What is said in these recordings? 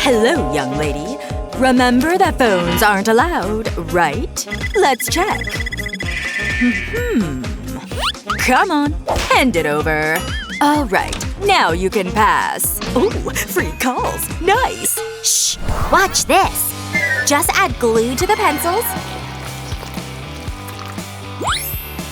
Hello, young lady. Remember that phones aren't allowed, right? Let's check. Come on, hand it over. All right, now you can pass. Ooh, free calls. Nice. Shh! Watch this. Just add glue to the pencils.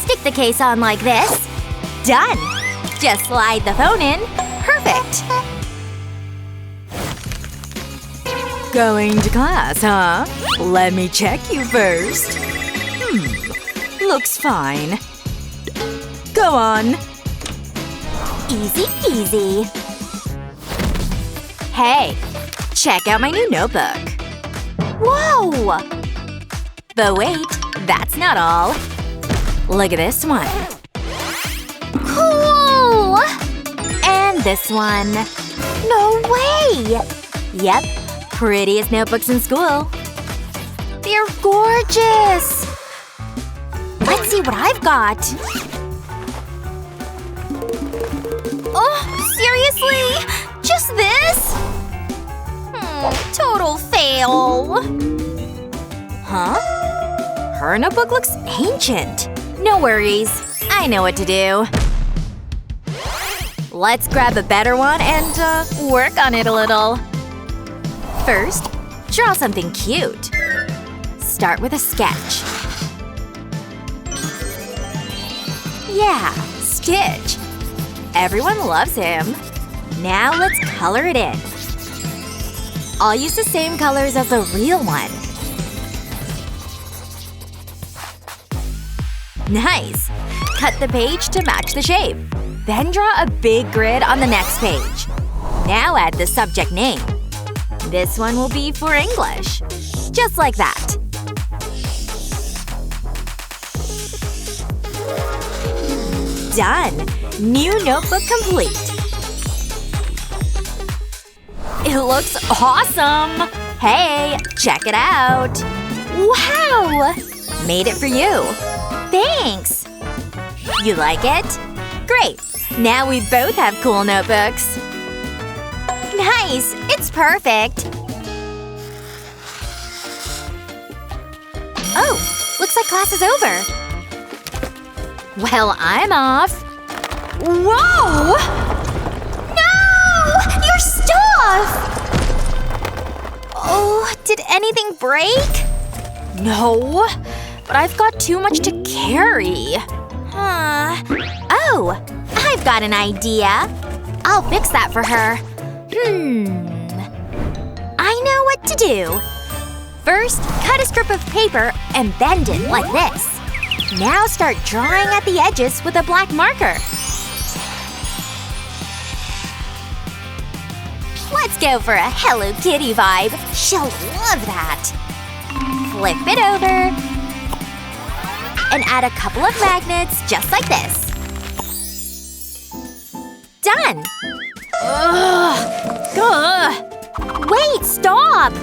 Stick the case on like this. Done! Just slide the phone in. Perfect! Going to class, huh? Let me check you first. Looks fine. Go on. Easy peasy. Hey, check out my new notebook. Whoa! But wait, that's not all. Look at this one. Cool! And this one. No way! Yep, prettiest notebooks in school. They're gorgeous! Let's see what I've got. Oh, seriously? Just this? Total fail. Huh? Her notebook looks ancient. No worries. I know what to do. Let's grab a better one and, work on it a little. First, draw something cute. Start with a sketch. Yeah, Stitch. Everyone loves him. Now let's color it in. I'll use the same colors as the real one. Nice! Cut the page to match the shape. Then draw a big grid on the next page. Now add the subject name. This one will be for English. Just like that. Done! New notebook complete. It looks awesome! Hey, check it out! Wow! Made it for you. Thanks! You like it? Great! Now we both have cool notebooks. Nice! It's perfect! Oh! Looks like class is over. Well, I'm off. Whoa! No! Your stuff! Oh, did anything break? No. But I've got too much to carry. Oh! I've got an idea. I'll fix that for her. I know what to do. First, cut a strip of paper and bend it like this. Now start drawing at the edges with a black marker. Let's go for a Hello Kitty vibe. She'll love that. Flip it over. And add a couple of magnets just like this. Done! Wait, stop!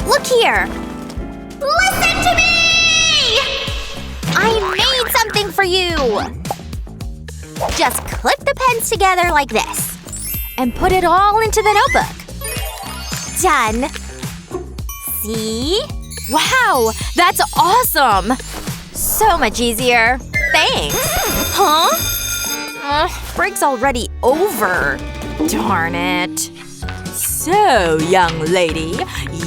Look here! Listen to me! I made something for you! Just clip the pens together like this. And put it all into the notebook. Done. See? Wow! That's awesome! So much easier. Thanks. Huh? Break's already over. Darn it. So, young lady,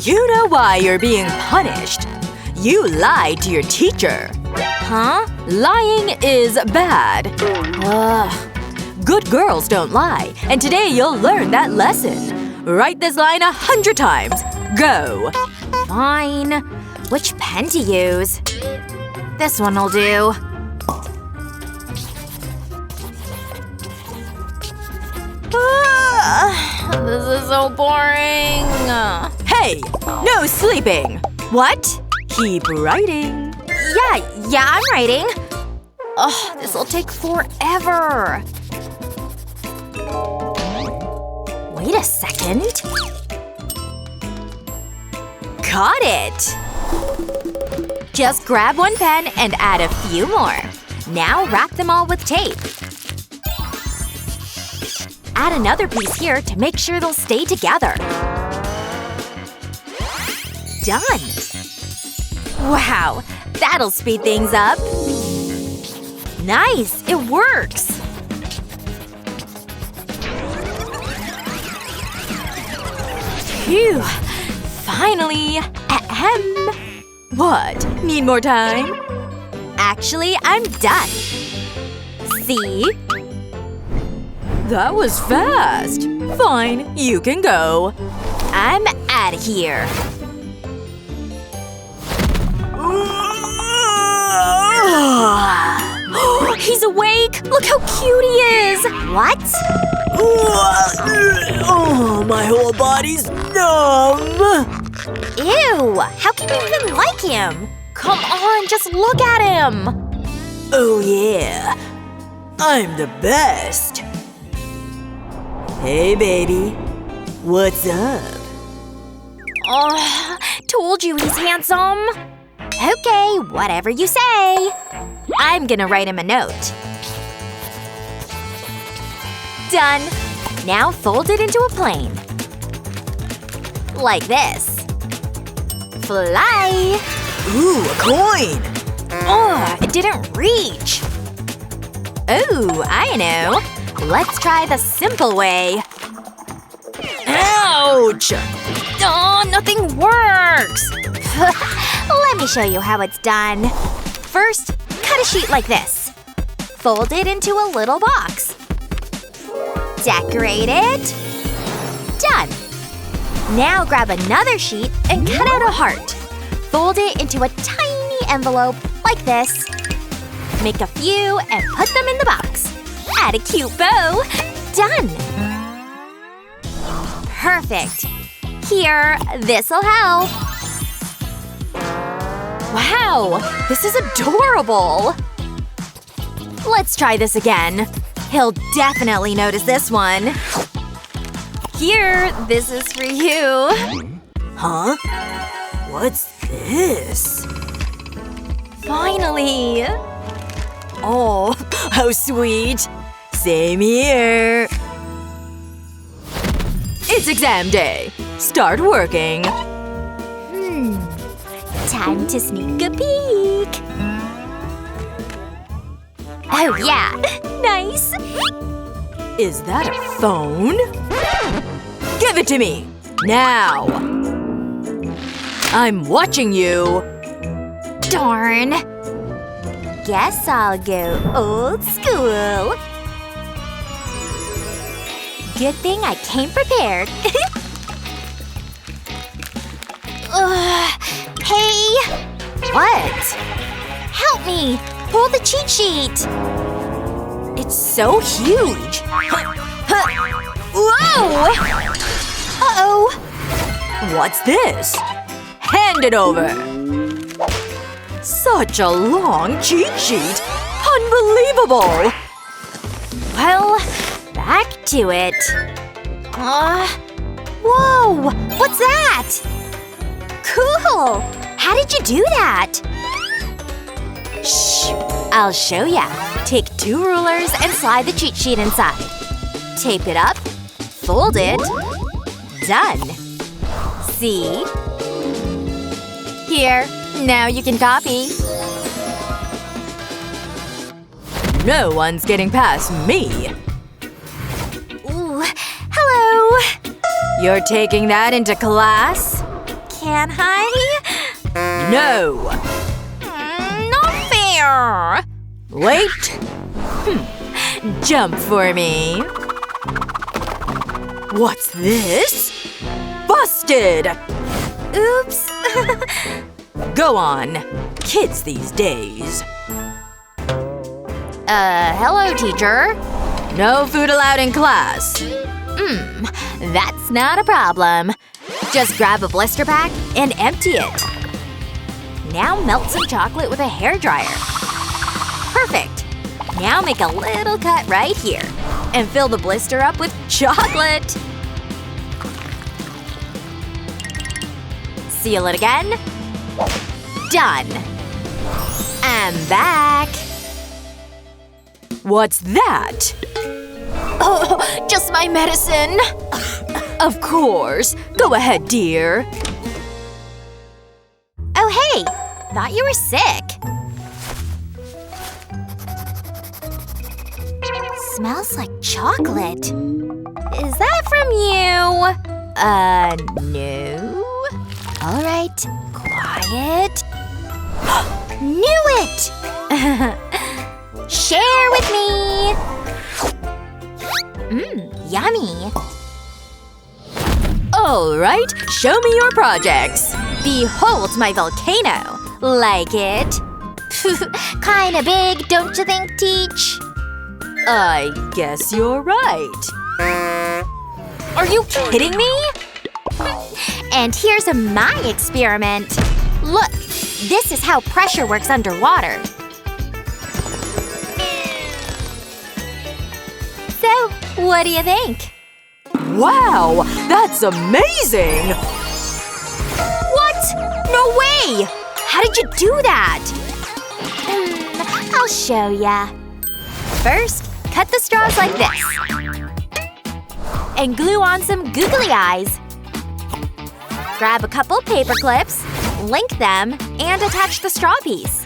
you know why you're being punished. You lied to your teacher. Huh? Lying is bad. Good girls don't lie, and today you'll learn that lesson. Write this line 100 times. Go. Fine. Which pen to use? This one will do. This is so boring. Hey! No sleeping! What? Keep writing. Yeah, I'm writing. Ugh, this'll take forever. Wait a second. Got it! Just grab one pen and add a few more. Now wrap them all with tape. Add another piece here to make sure they'll stay together. Done! Wow, that'll speed things up. Nice! It works! Phew! Finally! Ahem! What? Need more time? Actually, I'm done. See? That was fast! Fine, you can go. I'm outta here. He's awake! Look how cute he is! What? Oh, my whole body's numb! Ew! How can you even like him? Come on, just look at him! Oh yeah. I'm the best. Hey, baby. What's up? Told you he's handsome. Okay, whatever you say. I'm gonna write him a note. Done. Now fold it into a plane. Like this. Fly! Ooh, a coin! It didn't reach. Oh, I know. Let's try the simple way. Ouch! Oh, nothing works! Let me show you how it's done. First, cut a sheet like this. Fold it into a little box. Decorate it. Done. Now grab another sheet and cut out a heart. Fold it into a tiny envelope like this. Make a few and put them in the box. Add a cute bow. Done! Perfect. Here, this'll help. Wow! This is adorable! Let's try this again. He'll definitely notice this one. Here, this is for you. Huh? What's this? Finally! Oh, how sweet! Same here! It's exam day! Start working! Time to sneak a peek. Oh yeah, nice! Is that a phone? Give it to me! Now! I'm watching you! Darn! Guess I'll go old school. Good thing I came prepared. Hey! What? Help me! Pull the cheat sheet! It's so huge! Whoa! Uh-oh! What's this? Hand it over! Such a long cheat sheet! Unbelievable! Well, back to it. Whoa! What's that? Cool! How did you do that? Shh! I'll show ya. Take 2 rulers and slide the cheat sheet inside. Tape it up. Fold it. Done. See? Here. Now you can copy. No one's getting past me! Ooh. Hello! You're taking that into class? Can I? No! Not fair! Wait! Jump for me! What's this? Busted! Oops. Go on. Kids these days. Hello, teacher. No food allowed in class. That's not a problem. Just grab a blister pack and empty it. Now melt some chocolate with a hairdryer. Perfect. Now make a little cut right here. And fill the blister up with chocolate. Seal it again. Done. I'm back. What's that? Oh, just my medicine. Of course. Go ahead, dear. Thought you were sick. Smells like chocolate. Is that from you? No. All right, quiet. Knew it! Share with me! Yummy. All right, show me your projects. Behold my volcano. Like it? Kinda big, don't you think, Teach? I guess you're right. Are you kidding me? And here's my experiment. Look, this is how pressure works underwater. So, what do you think? Wow, that's amazing! What? No way! How did you do that? I'll show ya. First, cut the straws like this. And glue on some googly eyes. Grab a couple paper clips, link them, and attach the straw piece.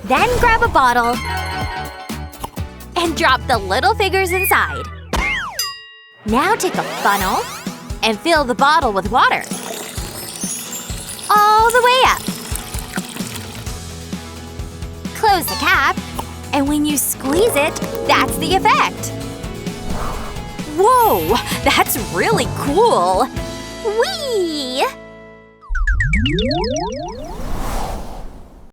Then grab a bottle and drop the little figures inside. Now take a funnel and fill the bottle with water. All the way up. Close the cap, and when you squeeze it, that's the effect. Whoa, that's really cool! Whee!